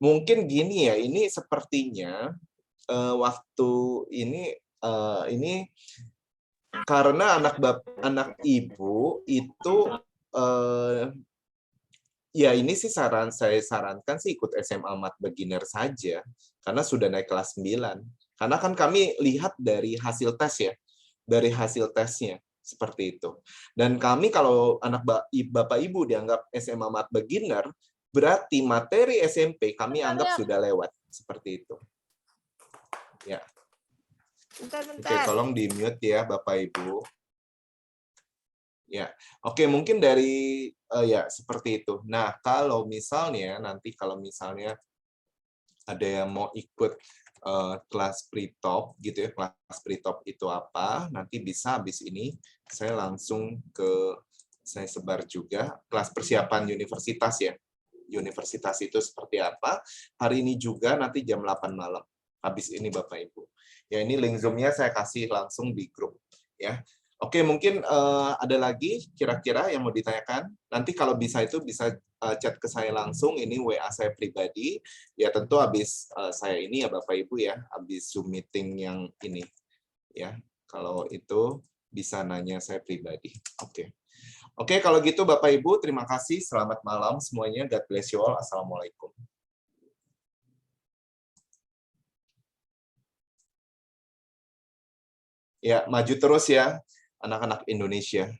Mungkin gini ya, ini sepertinya waktu ini karena anak ibu itu ya ini sih saya sarankan sih ikut SMA Mat Beginner saja karena sudah naik kelas 9. Karena kan kami lihat dari hasil tes ya. Dari hasil tesnya seperti itu. Dan kami kalau anak Bapak Ibu dianggap SMA Mat Beginner, berarti materi SMP kami anggap sudah lewat seperti itu. Ya. Oke, tolong di-mute ya Bapak Ibu. Ya, oke mungkin dari ya seperti itu. Nah, kalau misalnya ada yang mau ikut kelas pre-top gitu ya, kelas pre-top itu apa? Nanti bisa habis ini saya sebar juga kelas persiapan universitas ya. Universitas itu seperti apa? Hari ini juga nanti jam 8 malam. Habis ini Bapak Ibu. Ya ini link Zoom-nya saya kasih langsung di grup ya. Oke, mungkin ada lagi kira-kira yang mau ditanyakan. Nanti kalau bisa itu bisa chat ke saya langsung, ini WA saya pribadi. Ya tentu habis saya ini ya Bapak Ibu ya, habis Zoom meeting yang ini. Ya, kalau itu bisa nanya saya pribadi. Oke. Oke, kalau gitu Bapak Ibu, terima kasih. Selamat malam semuanya. God bless you all. Assalamualaikum. Ya, maju terus ya, anak-anak Indonesia.